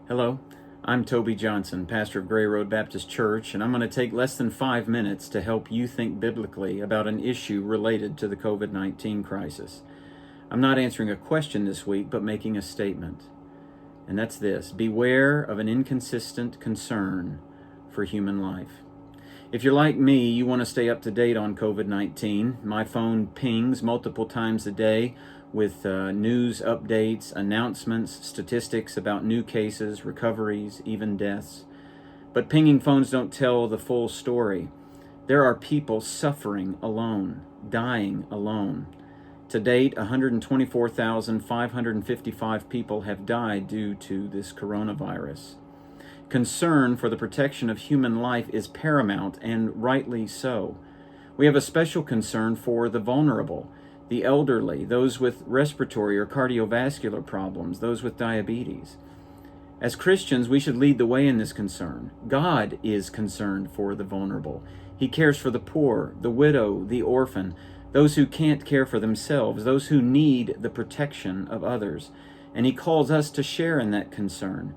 Hello, I'm Toby Johnson, pastor of Gray Road Baptist Church, and I'm going to take less than 5 minutes to help you think biblically about an issue related to the COVID-19 crisis. I'm not answering a question this week, but making a statement. And that's this: beware of an inconsistent concern for human life. If you're like me, you want to stay up to date on COVID-19. My phone pings multiple times a day with news updates, announcements, statistics about new cases, recoveries, even deaths. But pinging phones don't tell the full story. There are people suffering alone, dying alone. To date, 124,555 people have died due to this coronavirus. Concern for the protection of human life is paramount, and rightly so. We have a special concern for the vulnerable, the elderly, those with respiratory or cardiovascular problems, those with diabetes. As Christians, we should lead the way in this concern. God is concerned for the vulnerable. He cares for the poor, the widow, the orphan, those who can't care for themselves, those who need the protection of others. And He calls us to share in that concern.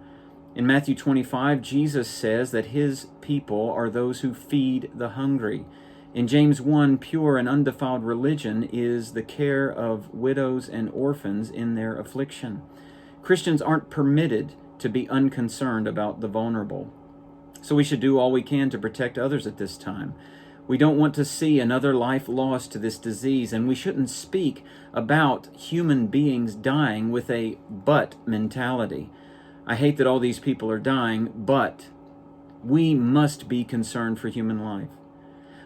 In Matthew 25, Jesus says that His people are those who feed the hungry. In James 1, pure and undefiled religion is the care of widows and orphans in their affliction. Christians aren't permitted to be unconcerned about the vulnerable. So we should do all we can to protect others at this time. We don't want to see another life lost to this disease, and we shouldn't speak about human beings dying with a but mentality. I hate that all these people are dying, but we must be concerned for human life.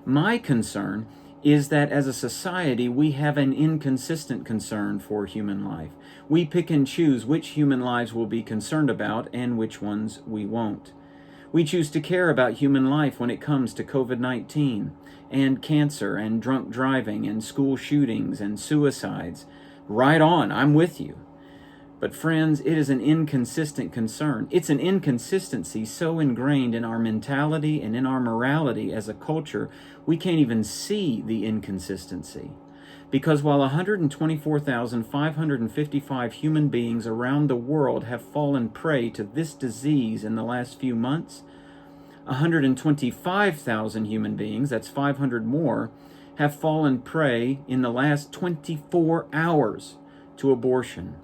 My concern is that as a society, we have an inconsistent concern for human life. We pick and choose which human lives we'll be concerned about and which ones we won't. We choose to care about human life when it comes to COVID-19 and cancer and drunk driving and school shootings and suicides. Right on, I'm with you. But friends, it is an inconsistent concern. It's an inconsistency so ingrained in our mentality and in our morality as a culture, we can't even see the inconsistency. Because while 124,555 human beings around the world have fallen prey to this disease in the last few months, 125,000 human beings, that's 500 more, have fallen prey in the last 24 hours to abortion.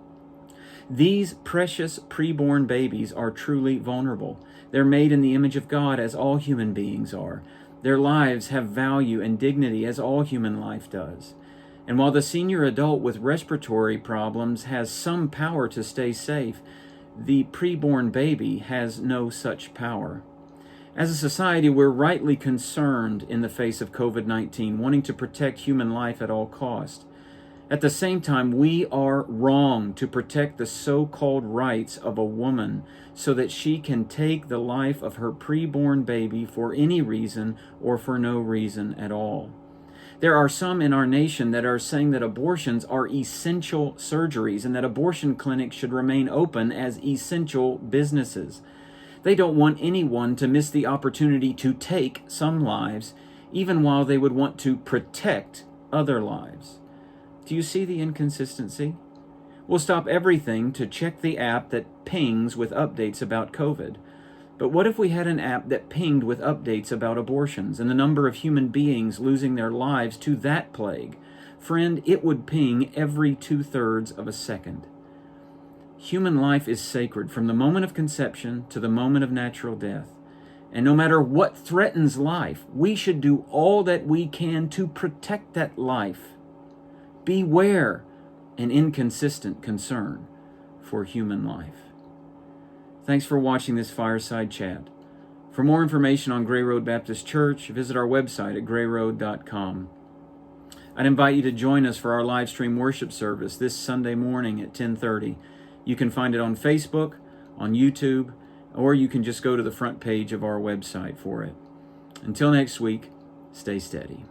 These precious preborn babies are truly vulnerable. They're made in the image of God, as all human beings are. Their lives have value and dignity, as all human life does. And while the senior adult with respiratory problems has some power to stay safe, the preborn baby has no such power. As a society, we're rightly concerned in the face of COVID-19, wanting to protect human life at all cost. At the same time, we are wrong to protect the so-called rights of a woman so that she can take the life of her preborn baby for any reason or for no reason at all. There are some in our nation that are saying that abortions are essential surgeries and that abortion clinics should remain open as essential businesses. They don't want anyone to miss the opportunity to take some lives, even while they would want to protect other lives. Do you see the inconsistency? We'll stop everything to check the app that pings with updates about COVID. But what if we had an app that pinged with updates about abortions and the number of human beings losing their lives to that plague? Friend, it would ping every 2/3 of a second. Human life is sacred from the moment of conception to the moment of natural death. And no matter what threatens life, we should do all that we can to protect that life. Beware an inconsistent concern for human life. Thanks for watching this fireside chat. For more information on Gray Road Baptist Church, visit our website at grayroad.com. I'd invite you to join us for our live stream worship service this Sunday morning at 10:30. You can find it on Facebook, on YouTube, or you can just go to the front page of our website for it. Until next week, stay steady.